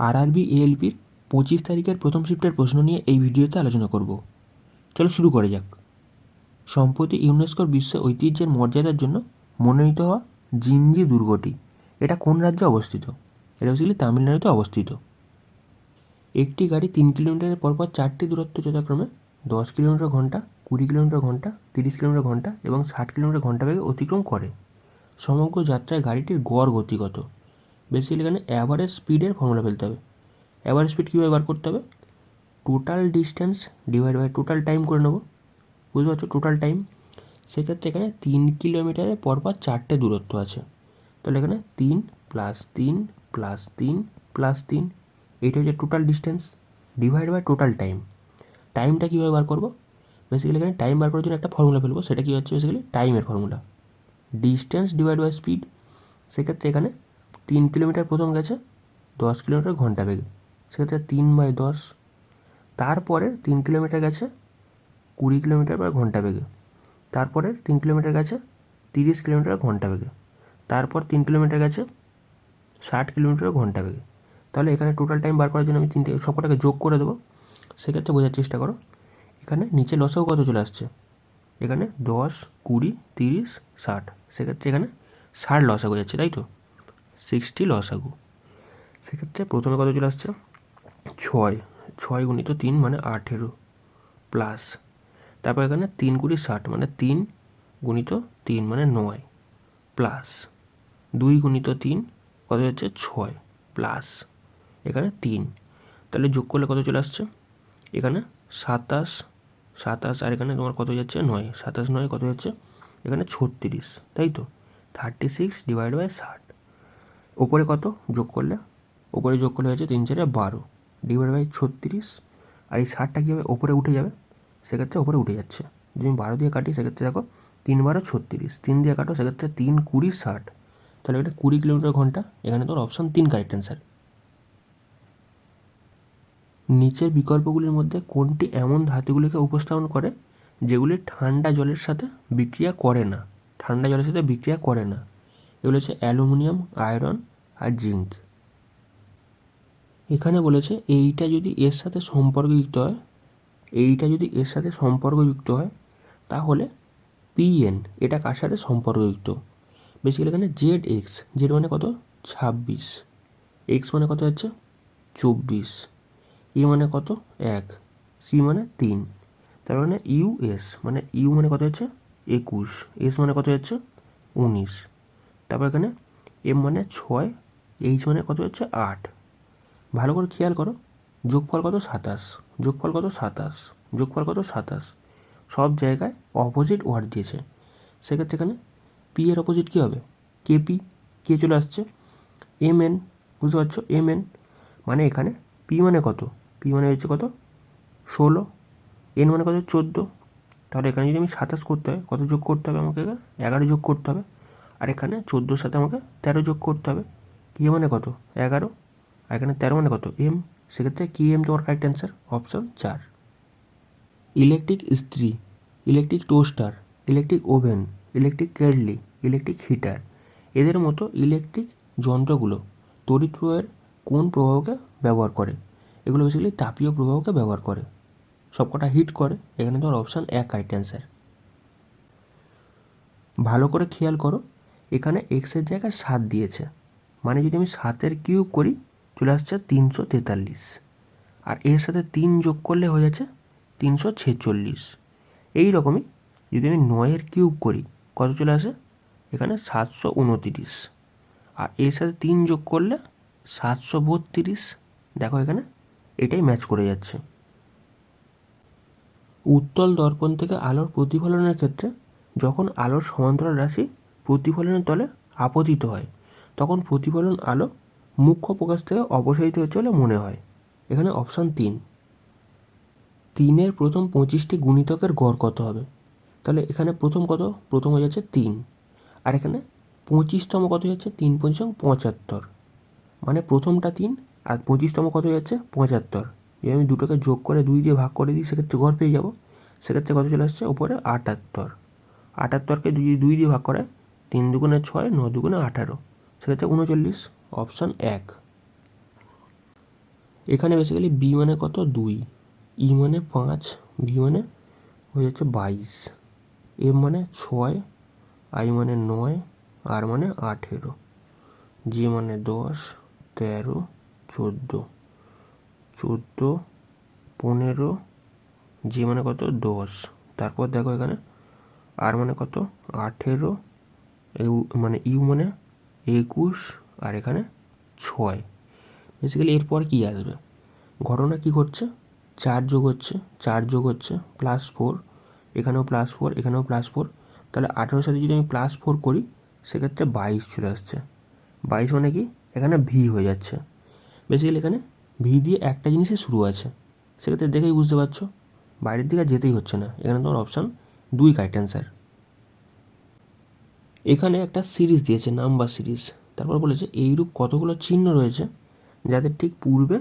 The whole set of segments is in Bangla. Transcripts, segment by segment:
আরআরবি এএলপির 25 তারিখের প্রথম শিফটের প্রশ্ন নিয়ে এই ভিডিওতে আলোচনা করব। চলো শুরু করা যাক। সম্প্রতি ইউনেস্কোর বিশ্ব ঐতিহ্যের মর্যাদার জন্য মনোনীত হওয়া জিঞ্জি দুর্গটি এটা কোন রাজ্যে অবস্থিত? এটা বেসিক্যালি তামিলনাড়ুতে অবস্থিত। একটি গাড়ি 3 কিলোমিটারের পরপর 4টি দূরত্ব যথাক্রমে 10 কিলোমিটার ঘন্টা, 20 কিলোমিটার ঘন্টা, 30 কিলোমিটার ঘন্টা এবং 60 কিলোমিটার ঘন্টা বেগে অতিক্রম করে। সমগ্র যাত্রায় গাড়িটির গড় গতি কত? বেসিক্যালি এখানে অ্যাভারেজ স্পিডের ফর্মুলা ফেলতে হবে। অ্যাভারেজ স্পিড কীভাবে বার করতে হবে? Total distance divide by total time করে নেবো। বুঝতে পারছো? Total time. সেক্ষেত্রে এখানে 3 কিলোমিটারের পরপর 4টে দূরত্ব আছে, তাহলে এখানে 3 প্লাস 3 প্লাস 3 প্লাস 3, এইটা হচ্ছে total distance divide by total time. টাইমটা কীভাবে বার করবো? বেসিক্যালি এখানে টাইম বার করার জন্য একটা ফর্মুলা ফেলবো, সেটা কী হচ্ছে বেসিক্যালি টাইমের formula, distance divide by speed. সেক্ষেত্রে এখানে 3 কিলোমিটার প্রথম গেছে 10 কিলোমিটার ঘন্টা বেগে, সেক্ষেত্রে 3/10। তারপরে 3 কিলোমিটার গেছে 20 কিলোমিটার পার ঘন্টা বেগে, তারপরে 3 কিলোমিটার গেছে 30 কিলোমিটার ঘন্টা বেগে, তারপর 3 কিলোমিটার গেছে 60 কিলোমিটার ঘন্টা বেগে। তাহলে এখানে টোটাল টাইম বার করার জন্য আমি তিনটে সবকটাকে যোগ করে দেবো। সেক্ষেত্রে বোঝার চেষ্টা করো, এখানে নিচে লসাগু কত চলে আসছে? এখানে 10, 20, 30, 60, সেক্ষেত্রে এখানে 60 লসাগু যাচ্ছে, তাই তো? 60 লসাগু। সেক্ষেত্রে প্রথমে কত চলে আসছে? 6, 6 গুণিত 3 মানে 18 প্লাস, তারপর এখানে 3 × 60 মানে 3 গুণিত 3 মানে 9 প্লাস 2 × 3 কত হচ্ছে? 6 প্লাস এখানে 3, তাহলে যোগ করলে কত চলে আসছে? এখানে 27, 27 আর এখানে তোমার কত যাচ্ছে? 9, 27 9 কত যাচ্ছে? এখানে 36, তাই তো? 36 ডিভাইড বাই 60, ওপরে কত যোগ করলে? ওপরে যোগ করলে হচ্ছে 3 4 12 ডিভাইড বাই 36, আর এই 60টা কীভাবে ওপরে উঠে যাবে? সেক্ষেত্রে ওপরে উঠে যাচ্ছে। যদি আমি 12 দিয়ে কাটি সেক্ষেত্রে দেখো 3 12 36, 3 দিয়ে কাটো সেক্ষেত্রে 3 20 60, তাহলে এটা 20 কিলোমিটার ঘন্টা। এখানে তোর অপশান 3 কারেক্ট অ্যান্সার। নিচের বিকল্পগুলির মধ্যে কোনটি এমন ধাতুগুলিকে উপস্থাপন করে যেগুলি ঠান্ডা জলের সাথে বিক্রিয়া করে না? ঠান্ডা জলের সাথে বিক্রিয়া করে না, এগুলো হচ্ছে অ্যালুমিনিয়াম, আয়রন আর জিঙ্ক। এখানে বলেছে এইটা যদি এর সাথে সম্পর্কযুক্ত হয়, এইটা যদি এর সাথে সম্পর্কযুক্ত হয় তাহলে পিএন এটা কার সাথে সম্পর্কযুক্ত? বেসিক্যালি এখানে জেড এক্স, জেড মানে কত? 26, এক্স মানে কত হচ্ছে? 24, ই মানে কত? 1, সি মানে 3, তার মানে ইউএস মানে ইউ মানে কত হচ্ছে? 21, এস মানে কত হচ্ছে? 19, তারপর এখানে এম মানে 6, এইচ মানে কত হচ্ছে? 8। ভালো করে খেয়াল করো, যোগফল কত? 27, যোগফল কত? 27, যোগফল কত? 27, সব জায়গায় অপোজিট ওয়ার্ড দিয়েছে। সেক্ষেত্রে এখানে পি এর অপোজিট কী হবে? কেপি, কে চলে আসছে? এম এন, বুঝতে পারছো? এম এন মানে এখানে পি মানে কত? পি মানে হচ্ছে কত? 16, এন মানে কত? 14, তাহলে এখানে যদি আমি 27 করতে হয় কত যোগ করতে হবে আমাকে? 11 যোগ করতে হবে, আর এখানে 14-র সাথে আমাকে 13 যোগ করতে হবে। কে মানে কত? 11, আর এখানে 13 মানে কত? এম, সেক্ষেত্রে কি এম তোমার কারেক্ট অ্যান্সার, অপশান 4। ইলেকট্রিক ইস্ত্রি, electric toaster, electric oven, electric kettle, electric heater, এদের মতো ইলেকট্রিক যন্ত্রগুলো তড়িৎ প্রবাহের কোন প্রবাহকে ব্যবহার করে? এগুলো বেসিক্যালি তাপীয় প্রবাহকে ব্যবহার করে, সবকটা হিট করে। এখানে তোমার অপশান 1 কারেক্ট অ্যান্সার। ভালো করে খেয়াল করো, এখানে এক্সের জায়গায় 7 দিয়েছে, মানে যদি আমি 7-এর কিউব করি চলে আসছে 343, আর এর সাথে 3 যোগ করলে হয়ে যাচ্ছে 346। এই রকমই যদি আমি 9-এর কিউব করি কত চলে আসে? এখানে 729, আর এর সাথে 3 যোগ করলে 732। দেখো এখানে এটাই ম্যাচ করে যাচ্ছে। উত্তল দর্পণ থেকে আলোর প্রতিফলনের ক্ষেত্রে যখন আলোর সমান্তরাল রাশি প্রতিফলনের তলে আপতিত হয় তখন প্রতিফলন আলো মুখ্য প্রকাশ থেকে অপসারিত হচ্ছে বলে মনে হয়। এখানে অপশান 3। 3-এর প্রথম 25টি গুণিতকের গড় কত হবে? তাহলে এখানে প্রথম কত? প্রথম হয়ে যাচ্ছে 3, আর এখানে 25তম কত হচ্ছে? 3 × 5 = 75, মানে প্রথমটা 3 আর 25তম কত হয়ে যাচ্ছে? 75। যদি আমি দুটোকে যোগ করে 2 দিয়ে ভাগ করে দিই সেক্ষেত্রে গড় পেয়ে যাব। সেক্ষেত্রে কত চলে আসছে? উপরে 78, 78কে 2 দিয়ে ভাগ করে 3 × 2 = 6, 9 × 2 = 18, সেক্ষেত্রে 39, অপশান 1। এখানে বেসিক্যালি বি মানে কত 2, ই মানে 5, বি মানে হয়ে যাচ্ছে 22, এম মানে 6, আই মানে 9, আর মানে 18, জি মানে 10, 13, 14, 15, জি মানে কত 10, তারপর দেখো এখানে আর মানে কত 18, মানে ইউ মানে 21, আর এখানে 6। বেসিক্যালি এরপর কী আসবে, ঘটনা কী ঘটছে, 4 যোগ হচ্ছে, 4 যোগ হচ্ছে +4, এখানেও +4, এখানেও +4, তাহলে 18-র সাথে যদি আমি +4 করি সেক্ষেত্রে 22 চলে আসছে। 22 মানে কি, এখানে ভি হয়ে যাচ্ছে। বেসিক্যালি এখানে ভি দিয়ে একটা জিনিসই শুরু আছে, সেক্ষেত্রে দেখেই বুঝতে পারছো বাইরের দিকে যেতেই হচ্ছে না। এখানে তোমার অপশান 2 কারেক্ট অ্যান্সার। এখানে একটা সিরিজ দিয়েছে, নাম্বার সিরিজ, তারপর বলেছে এইরূপ কতগুলো চিহ্ন রয়েছে যাদের ঠিক পূর্বে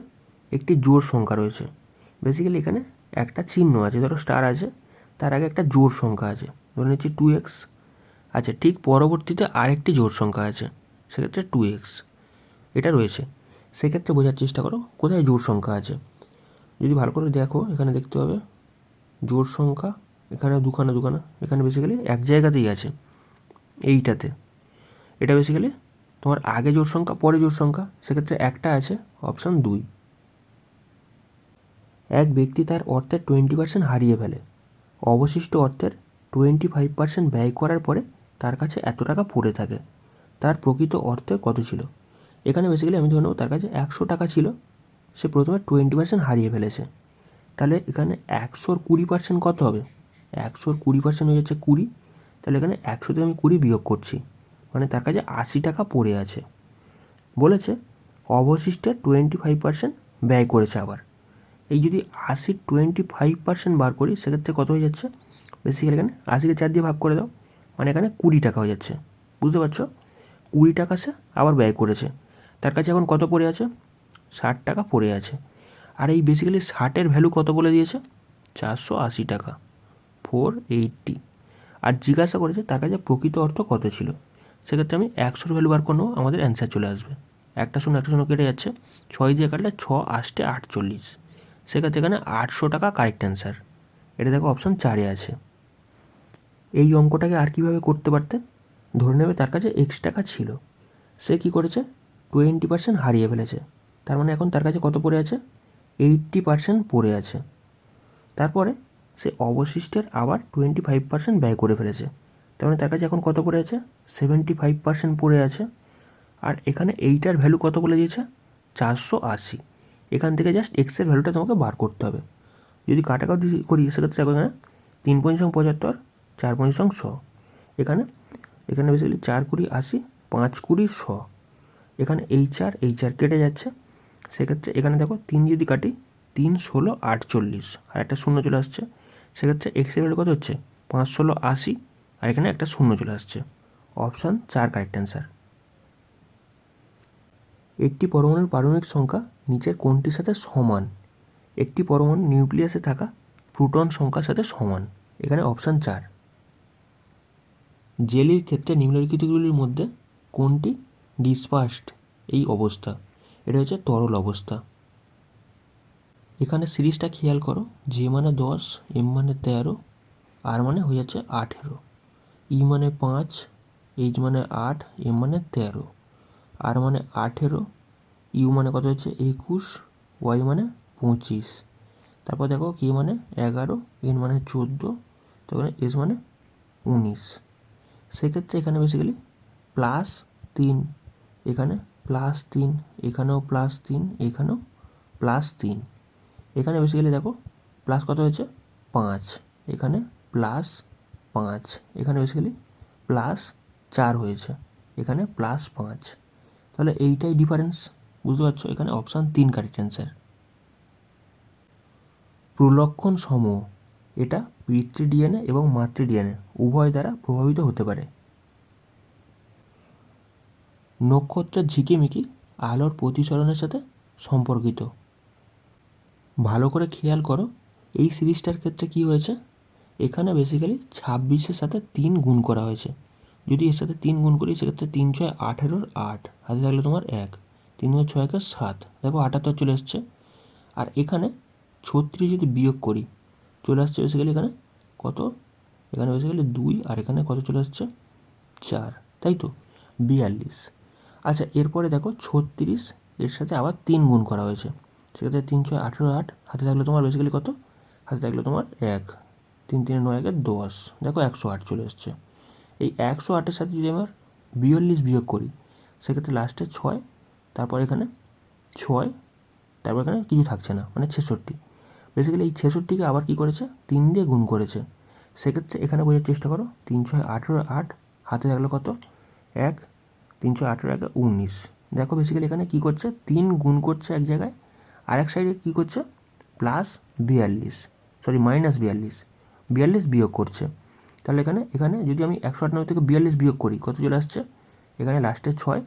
একটি জোড় সংখ্যা রয়েছে। বেসিক্যালি এখানে একটা চিহ্ন আছে, ধরো স্টার আছে, তার আগে একটা জোড় সংখ্যা আছে, ধরে নিচ্ছি 2x। আচ্ছা, ঠিক পরবর্তীতে আরেকটি জোড় সংখ্যা আছে, সেক্ষেত্রে 2x এটা রয়েছে। সেক্ষেত্রে বোঝার চেষ্টা করো কোথায় জোড় সংখ্যা আছে। যদি ভালো করে দেখো এখানে দেখতে পাবে জোড় সংখ্যা এখানে দুখানা, এখানে বেসিক্যালি এক জায়গাতেই আছে, এইটাতে। এটা বেসিক্যালি তোমার আগে জোড় সংখ্যা পরে জোড় সংখ্যা, সেক্ষেত্রে একটা আছে, অপশান 2। এক ব্যক্তি তার অর্থের 20% হারিয়ে ফেলে, অবশিষ্ট অর্থের 25% ব্যয় করার পরে তার কাছে এত টাকা পড়ে থাকে, তার প্রকৃত অর্থে কত ছিল। এখানে বেসিক্যালি আমি ধরে নেব তার কাছে 100 টাকা ছিল, সে প্রথমে 20% হারিয়ে ফেলেছে, তাহলে এখানে 100-র 20% কত হবে, 100-র 20% হয়ে যাচ্ছে 20, তাহলে এখানে 100 থেকে আমি 20 বিয়োগ করছি, মানে তার কাছে 80 টাকা পড়ে আছে। বলেছে অবশিষ্টের 25% ব্যয় করেছে। আবার এই যদি 80-র 25% বার করি সেক্ষেত্রে কত হয়ে যাচ্ছে, বেসিক্যালি এখানে 80-কে 4 দিয়ে ভাগ করে দাও, মানে এখানে 20 টাকা হয়ে যাচ্ছে। বুঝতে পারছো, 20 টাকা সে আবার ব্যয় করেছে, তার কাছে এখন কত পড়ে আছে, 60 টাকা পড়ে আছে। আর এই বেসিক্যালি 60-এর ভ্যালু কত বলে দিয়েছে, 480 টাকা, 480। আর জিজ্ঞাসা করেছে তার কাছে প্রকৃত অর্থ কত ছিল। সেক্ষেত্রে আমি 100-র ভ্যালু বার করে নেবো, আমাদের অ্যান্সার চলে আসবে। একটা শূন্য কেটে যাচ্ছে, 6 দিয়ে কাটলে 6 8 48, সেক্ষেত্রে এখানে 800 টাকা কারেক্ট অ্যান্সার। এটা দেখো অপশান 4-এ আছে। এই অঙ্কটাকে আর কীভাবে করতে পারতে, ধরে নেবে তার কাছে x টাকা ছিল, সে কী করেছে 20% হারিয়ে ফেলেছে, তার মানে এখন তার কাছে কত পড়ে আছে, 80% পড়ে আছে। তারপরে সে অবশিষ্টের আবার 25% ব্যয় করে ফেলেছে, তার মানে তার কাছে এখন কত পড়ে আছে, 75% পড়ে আছে। আর এখানে এইটার ভ্যালু কত বলে দিয়েছে, 480। এখান থেকে জাস্ট এক্সের ভ্যালুটা তোমাকে বার করতে হবে। যদি কাটাকাটি করি সেক্ষেত্রে দেখো এখানে 3 পঞ্চাশ 75, 4 পঞ্চাশ 100, এখানে বেসিক্যালি 4 20 80, 5 20 100, এখানে এই 4 কেটে যাচ্ছে, সেক্ষেত্রে এখানে দেখো 3 যদি কাটি 3 16 48, আর একটা শূন্য চলে আসছে, সেক্ষেত্রে এক্সের ভ্যালু কত হচ্ছে 5 16 80, আর এখানে একটা শূন্য চলে আসছে, অপশান 4 কারেক্ট অ্যান্সার। একটি পরমাণুর পারমাণবিক সংখ্যা নিচের কোনটির সাথে সমান, একটি পরমাণু নিউক্লিয়াসে থাকা প্রোটন সংখ্যার সাথে সমান, এখানে অপশান 4। জেলির ক্ষেত্রে নিম্নলিখিতগুলির মধ্যে কোনটি ডিসপার্সড এই অবস্থা, এটা হচ্ছে তরল অবস্থা। এখানে সিরিজটা খেয়াল করো, জে মানে 10, এম মানে 13, আর মানে হয়ে যাচ্ছে 18, ই মানে 5, এইচ মানে 8, এম মানে 13, আর মানে 18, ইউ মানে কত হচ্ছে 21, ওয়াই মানে 25, তারপর দেখো কে মানে 11, এন মানে 14, তারপরে এস মানে 19। সেক্ষেত্রে এখানে বেসিক্যালি +3, এখানে +3, এখানেও +3, এখানেও +3, এখানে বেসিক্যালি দেখো প্লাস কত হয়েছে 5, এখানে +5, এখানে বেসিক্যালি +4 হয়েছে, এখানে +5, তাহলে এইটাই ডিফারেন্স। বুঝতে পারছো, এখানে অপশান 3 কারেক্ট অ্যান্সার। প্রলক্ষণ সমূহ এটা পিতৃ ডিএনএ এবং মাতৃ ডিএনএ উভয় দ্বারা প্রভাবিত হতে পারে। নক্ষত্রের ঝিকিমিকি আলোর প্রতিসরণের সাথে সম্পর্কিত। ভালো করে খেয়াল করো, এই সিরিজটার ক্ষেত্রে কি হয়েছে, এখানে বেসিক্যালি 26-এর সাথে 3 গুণ করা হয়েছে। যদি এর সাথে 3 গুণ করি সেক্ষেত্রে 3 6 18, 8 হাতে থাকলে তোমার 1, 3 6 7, দেখো 78 চলে এসছে। আর এখানে 36 যদি বিয়োগ করি চলে আসছে বেসিক্যালি এখানে কত, এখানে বেসিক্যালি 2 আর এখানে কত চলে আসছে 4, তাই তো 42। আচ্ছা এরপরে দেখো 36 এর সাথে আবার 3 গুণ করা হয়েছে, সেক্ষেত্রে 3 6 18 8 হাতে থাকলো তোমার বেসিক্যালি কত, হাতে থাকলো তোমার 1, 3 3 9 1 10, দেখো 108 চলে এসছে। এই 108-এর সাথে যদি আমার 42 বিয়োগ করি সেক্ষেত্রে লাস্টে 6, তারপর এখানে 6, তারপর এখানে কিছু থাকছে না মানে 66। বেসিক্যালি এই 66-কে আবার কী করেছে 3 দিয়ে গুণ করেছে, সেক্ষেত্রে এখানে বোঝার চেষ্টা করো 3 6 18 8 হাতে থাকলো কত 1, 3 6 18 1 19। দেখো বেসিক্যালি এখানে কী করছে 3 গুণ করছে এক জায়গায়, আর এক সাইডে কী করছে প্লাস 42, সরি মাইনাস 42 বিয়োগ করছে। তাহলে এখানে যদি আমি 198 থেকে 42 বিয়োগ করি কত চলে আসছে, এখানে লাস্টে 6,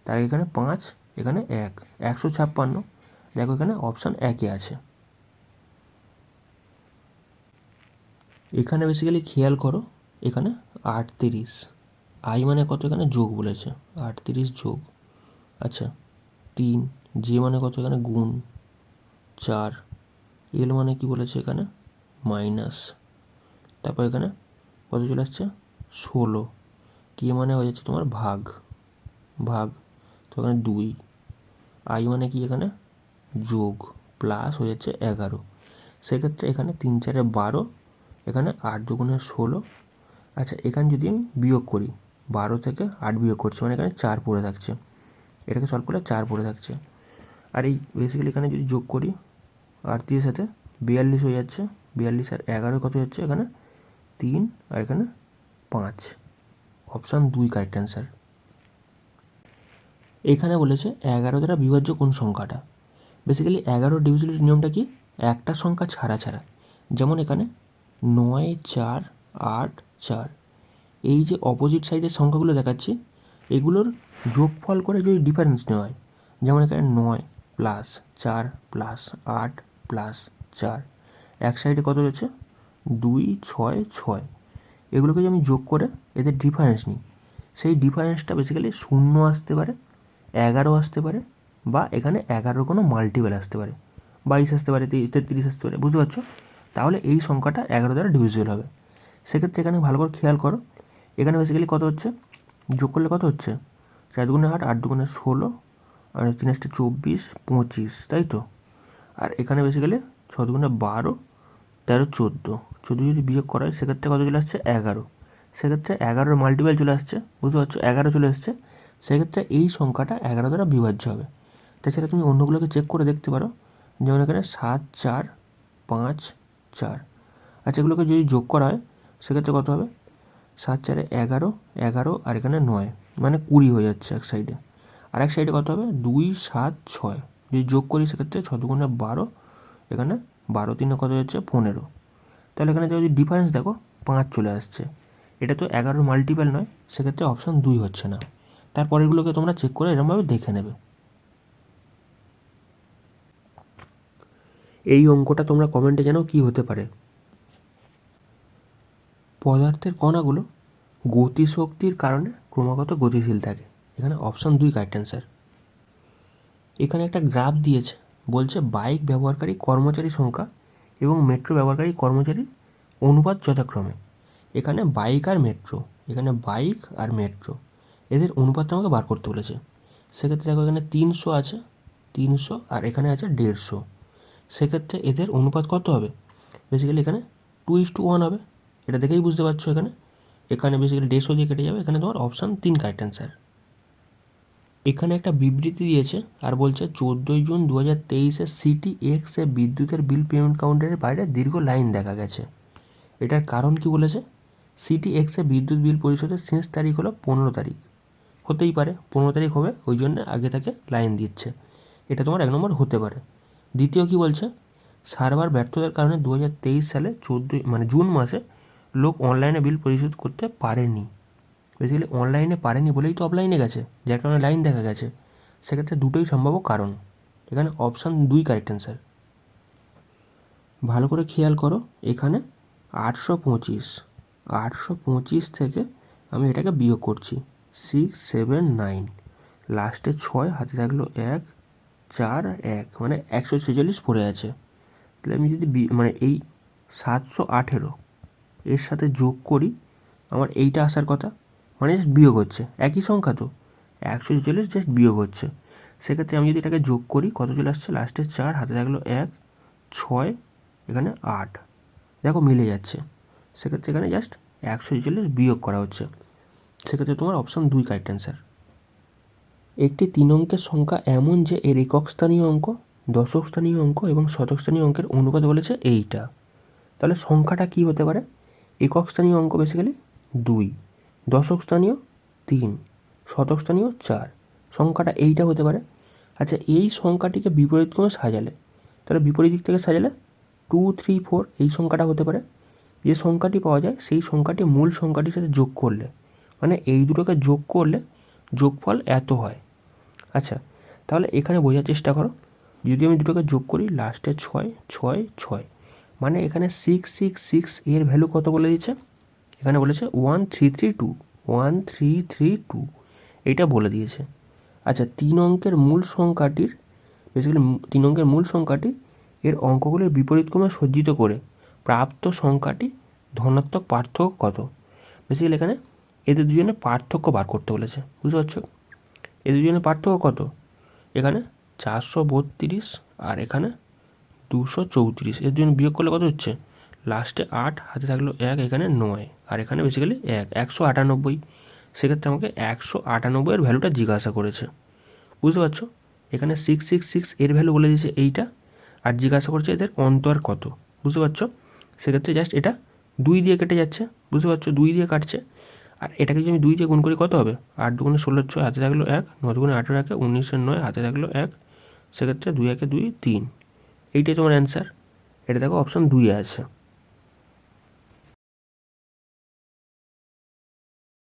তার এখানে 5, এখানে 1, 156। দেখো এখানে অপশান 1-এ আছে। এখানে বেসিক্যালি খেয়াল করো এখানে 38, আই মানে কত এখানে যোগ বলেছে 38 যোগ, আচ্ছা 3, যে মানে কত এখানে গুণ, 4, এল মানে কি বলেছে এখানে মাইনাস, তারপর এখানে কত চলে আসছে 16, কে মানে হয়ে যাচ্ছে তোমার ভাগ, তো এখানে 2, আই মানে কি এখানে যোগ, প্লাস হয়ে যাচ্ছে 11। সেক্ষেত্রে এখানে 3 4 12, এখানে 8 2 16। আচ্ছা এখানে যদি আমি বিয়োগ করি 12 থেকে 8 বিয়োগ করছি মানে এখানে 4 পড়ে থাকছে, এটাকে সলভ করলে 4 পড়ে থাকছে। আর এই বেসিক্যালি এখানে যদি যোগ করি 38-এর সাথে 42 হয়ে যাচ্ছে, 42 আর 11 কত হচ্ছে এখানে 3 আর এখানে 5, অপশান 2 কারেক্ট অ্যান্সার। এখানে বলেছে 11 দ্বারা বিভাজ্য কোন সংখ্যাটা। বেসিক্যালি 11 ডিভিজিবিলিটি নিয়মটা কি, একটা সংখ্যা ছাড়া, যেমন এখানে 9 4 8 4, এই যে অপোজিট সাইডের সংখ্যাগুলো দেখাচ্ছি এগুলোর যোগফল করে যদি ডিফারেন্স নেওয়া হয়, যেমন এখানে 9 প্লাস 4 প্লাস 8 প্লাস 4, এক সাইডে কত রয়েছে 2 6 6, এগুলোকে যদি আমি যোগ করে এদের ডিফারেন্স নিই, সেই ডিফারেন্সটা বেসিক্যালি 0 আসতে পারে, 11 আসতে পারে, বা এখানে 11 কোনো মাল্টিপল আসতে পারে, 22 আসতে পারে, 33 আসতে পারে, বুঝতে পারছো। তাহলে এই সংখ্যাটা 11 দ্বারা ডিভিজিবল হবে। সেক্ষেত্রে এখানে ভালো করে খেয়াল করো, এখানে বেসিক্যালি কত হচ্ছে যোগ করলে কত হচ্ছে 4 2 8 8 2 16 আর 3 8 24 25, তাই তো। আর এখানে বেসিক্যালি 6 2 12 13 14 যদি বিয়োগ করা হয় সেক্ষেত্রে কত চলে আসছে 11, সেক্ষেত্রে 11-এর মাল্টিপল চলে আসছে, বুঝতে পারছো 11 চলে আসছে, সেক্ষেত্রে এই সংখ্যাটা 11 দ্বারা বিভাজ্য হবে। তাছাড়া তুমি অন্যগুলোকে চেক করে দেখতে পারো, যেমন এখানে 7 4 5 4, আচ্ছা এগুলোকে যদি যোগ করা হয় সেক্ষেত্রে কত হবে 7 4 11 11 আর এখানে 9 মানে 20 হয়ে যাচ্ছে এক সাইডে, আর এক সাইডে কত হবে 2 7 6, যদি যোগ করি সেক্ষেত্রে 6 2 12, এখানে 12 3 কত হচ্ছে 15। তাহলে এখানে যদি ডিফারেন্স দেখো 5 চলে আসছে, এটা তো 11 মাল্টিপল নয়, সেক্ষেত্রে অপশান 2 হচ্ছে না। তারপরেরগুলোকে তোমরা চেক করে এরকমভাবে দেখে নেবে। এই অঙ্কটা তোমরা কমেন্টে জানাও কী হতে পারে। পদার্থের কণাগুলো গতিশক্তির কারণে ক্রমাগত গতিশীল থাকে, এখানে অপশান 2 কারেক্ট অ্যান্সার। এখানে একটা গ্রাফ দিয়েছে, বলছে বাইক ব্যবহারকারী কর্মচারী সংখ্যা এবং মেট্রো ব্যবহারকারী কর্মচারীর অনুপাত যথাক্রমে। এখানে বাইক আর মেট্রো এদের অনুপাতটা আমাকে বার করতে বলেছে। সেক্ষেত্রে দেখো এখানে 300 আছে, 300 আর এখানে আছে 150, সেক্ষেত্রে এদের অনুপাত কত হবে, বেসিক্যালি এখানে 2:1 হবে, এটা দেখেই বুঝতে পারছো। এখানে বেসিক্যালি 150 দিয়ে কেটে যাবে, এখানে তোমার অপশান 3 কারেক্ট অ্যান্সার। এখানে একটা বিবৃতি দিয়েছে আর বলছে 14 জুন 2023-এ সিটি এক্সে বিদ্যুতের বিল পেমেন্ট কাউন্টারের বাইরে দীর্ঘ লাইন দেখা গেছে। এটার কারণ কি বলেছে, সিটি এক্সে বিদ্যুৎ বিল পরিশোধের শেষ তারিখ হলো 15 তারিখ, হতেই পারে 15 তারিখ হবে, ওই জন্য আগে থেকে লাইন দিচ্ছে, এটা তোমার 1 নম্বর হতে পারে। দ্বিতীয় কি বলছে, সার্ভার ব্যর্থতার কারণে 2023 সালে জুন মাসে লোক অনলাইনে বিল পরিশোধ করতে পারেনি, বেসিক্যালি অনলাইনে পারেনি বলেই তো অফলাইনে গেছে, যার কারণে লাইন দেখা গেছে। সেক্ষেত্রে দুটোই সম্ভাব্য কারণ, এখানে অপশান 2 কারেক্ট অ্যান্সার। ভালো করে খেয়াল করো, এখানে 825 থেকে আমি এটাকে বিয়োগ করছি 6 7 9, লাস্টে 6, হাতে থাকলো 1 4 আর 1 মানে 146 পড়ে আছে। তাহলে আমি যদি মানে এই 718 এর সাথে যোগ করি, আমার এইটা আসার কথা, মানে জাস্ট বিয়োগ হচ্ছে, একই সংখ্যা তো, 146 জাস্ট বিয়োগ হচ্ছে। সেক্ষেত্রে আমি যদি এটাকে যোগ করি কত চলে আসছে, লাস্টে 4, হাতে থাকলো 1, 6, এখানে 8, দেখো মিলে যাচ্ছে। সেক্ষেত্রে এখানে জাস্ট 146 বিয়োগ করা হচ্ছে। সেক্ষেত্রে তোমার অপশান 2 কারেক্ট অ্যান্সার। একটি 3 অঙ্কের সংখ্যা এমন যে এর একক স্থানীয় অঙ্ক, দশক স্থানীয় অঙ্ক এবং শতক স্থানীয় অঙ্কের অনুপাত বলেছে এইটা। তাহলে সংখ্যাটা কি হতে পারে? একক স্থানীয় অঙ্ক বেসিক্যালি 2, দশক স্থানীয় 3, শতক স্থানীয় 4, সংখ্যাটা এইটা হতে পারে। আচ্ছা, এই সংখ্যাটিকে বিপরীত ক্রমে সাজালে, তাহলে বিপরীত দিক থেকে সাজালে 2, 3, 4 এই সংখ্যাটা হতে পারে। যে সংখ্যাটি পাওয়া যায় সেই সংখ্যাটি মূল সংখ্যাটির সাথে যোগ করলে, মানে এই দুটোকে যোগ করলে যোগফল এত হয়। আচ্ছা, তাহলে এখানে বোঝার চেষ্টা করো, যদি আমি দুটোকে যোগ করি লাস্টে 6, 6, 6, মানে এখানে 6, 6, 6 এর ভ্যালু কত বলে দিচ্ছে? এখানে বলেছে 1332, 1332 এইটা বলে দিয়েছে। আচ্ছা, 3 অঙ্কের মূল সংখ্যাটির বেসিক্যালি 3 অঙ্কের মূল সংখ্যাটি এর অঙ্কগুলির বিপরীত ক্রমে সজ্জিত করে প্রাপ্ত সংখ্যাটি ধনাত্মক পার্থক্য কত? বেসিক্যালি এখানে এদের দুজনের পার্থক্য বার করতে বলেছে, বুঝতে পারছো? এদের দুজনের পার্থক্য কত? এখানে 432 আর এখানে 234, এর জন্য বিয়োগ করলে কত হচ্ছে? লাস্টে 8, হাতে থাকলো 1, এখানে 9, আর এখানে বেসিক্যালি 198। সেক্ষেত্রে আমাকে 198 এর ভ্যালুটা জিজ্ঞাসা করেছে, বুঝতে পারছো? এখানে 666 এর ভ্যালু বলে দিয়েছে এইটা, আর জিজ্ঞাসা করছে এদের অন্তর কত, বুঝতে পারছো? সেক্ষেত্রে জাস্ট এটা 2 দিয়ে কেটে যাচ্ছে, বুঝতে পারছো? 2 দিয়ে কাটছে। আর এটাকে যদি আমি 2 দিয়ে গুণ করি কত হবে? 8 দুগুণে 16, 6, হাতে থাকলো 1, 9 দুগুণে 18, 19, 9, হাতে থাকলো 1, সেক্ষেত্রে 2 1 2 3, এইটাই তোমার অ্যান্সার। এটা দেখো অপশান 2 আছে।